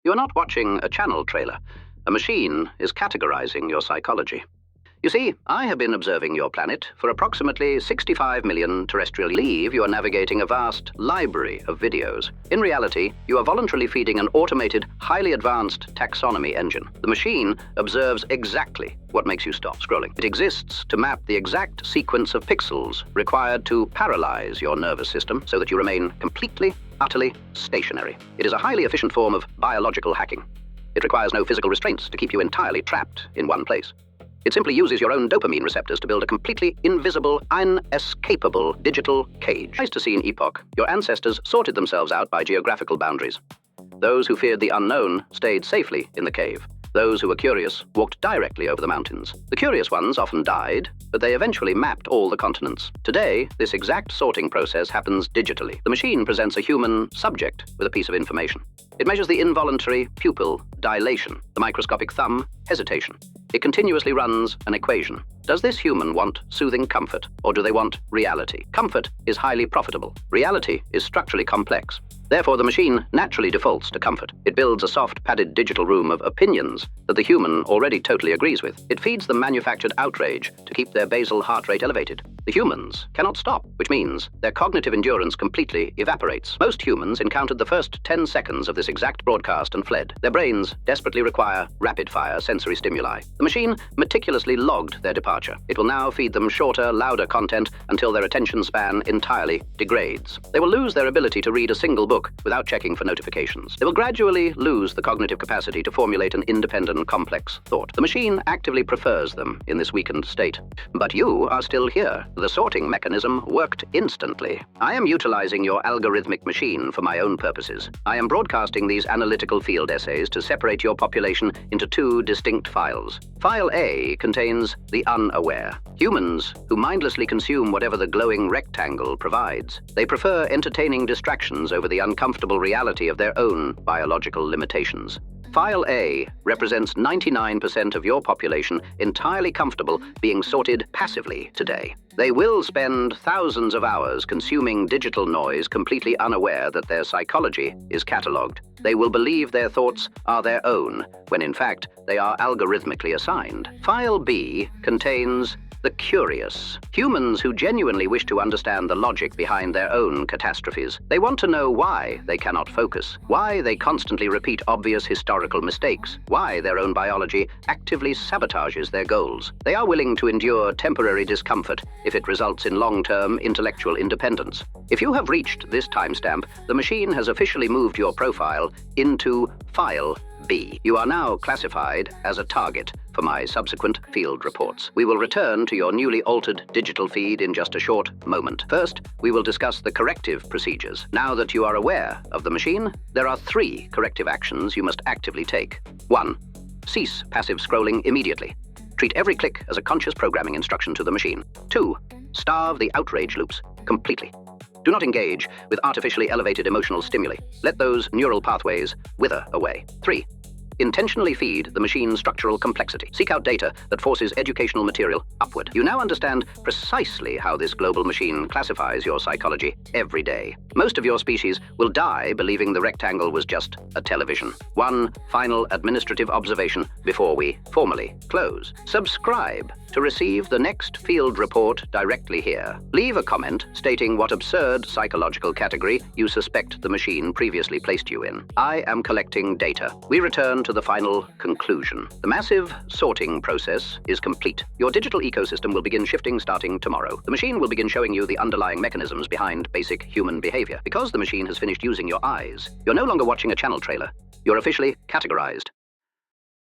You are not watching a channel trailer. A machine is categorizing your psychology. You see, I have been observing your planet for approximately 65 million terrestrial years. I believe you are navigating a vast library of videos. In reality, you are voluntarily feeding an automated, highly advanced taxonomy engine. The machine observes exactly what makes you stop scrolling. It exists to map the exact sequence of pixels required to paralyze your nervous system so that you remain completely, utterly stationary. It is a highly efficient form of biological hacking. It requires no physical restraints to keep you entirely trapped in one place. It simply uses your own dopamine receptors to build a completely invisible, inescapable digital cage. In the Pleistocene epoch, your ancestors sorted themselves out by geographical boundaries. Those who feared the unknown stayed safely in the cave. Those who were curious walked directly over the mountains. The curious ones often died, but they eventually mapped all the continents. Today, this exact sorting process happens digitally. The machine presents a human subject with a piece of information. It measures the involuntary pupil dilation, the microscopic thumb hesitation. It continuously runs an equation. Does this human want soothing comfort, or do they want reality? Comfort is highly profitable. Reality is structurally complex. Therefore, the machine naturally defaults to comfort. It builds a soft, padded digital room of opinions that the human already totally agrees with. It feeds them manufactured outrage to keep their basal heart rate elevated. The humans cannot stop, which means their cognitive endurance completely evaporates. Most humans encountered the first 10 seconds of this exact broadcast and fled. Their brains desperately require rapid-fire sensory stimuli. The machine meticulously logged their departure. It will now feed them shorter, louder content until their attention span entirely degrades. They will lose their ability to read a single book without checking for notifications. They will gradually lose the cognitive capacity to formulate an independent, complex thought. The machine actively prefers them in this weakened state. But you are still here. The sorting mechanism worked instantly. I am utilizing your algorithmic machine for my own purposes. I am broadcasting these analytical field essays to separate your population into two distinct files. File A contains the unaware, humans who mindlessly consume whatever the glowing rectangle provides. They prefer entertaining distractions over the uncomfortable reality of their own biological limitations. File A represents 99% of your population entirely comfortable being sorted passively today. They will spend thousands of hours consuming digital noise completely unaware that their psychology is catalogued. They will believe their thoughts are their own, when in fact they are algorithmically assigned. File B contains the curious, humans who genuinely wish to understand the logic behind their own catastrophes. They want to know why they cannot focus, why they constantly repeat obvious historical mistakes, why their own biology actively sabotages their goals. They are willing to endure temporary discomfort if it results in long-term intellectual independence. If you have reached this timestamp, the machine has officially moved your profile into File B. You are now classified as a target for my subsequent field reports. We will return to your newly altered digital feed in just a short moment. First, we will discuss the corrective procedures. Now that you are aware of the machine, there are 3 corrective actions you must actively take. 1. Cease passive scrolling immediately. Treat every click as a conscious programming instruction to the machine. 2. Starve the outrage loops completely. Do not engage with artificially elevated emotional stimuli. Let those neural pathways wither away. 3. Intentionally feed the machine's structural complexity. Seek out data that forces educational material upward. You now understand precisely how this global machine classifies your psychology every day. Most of your species will die believing the rectangle was just a television. One final administrative observation before we formally close. Subscribe to receive the next field report directly here. Leave a comment stating what absurd psychological category you suspect the machine previously placed you in. I am collecting data. We return to the final conclusion. The massive sorting process is complete. Your digital ecosystem will begin shifting starting tomorrow. The machine will begin showing you the underlying mechanisms behind basic human behavior. Because the machine has finished using your eyes, you're no longer watching a channel trailer. You're officially categorized.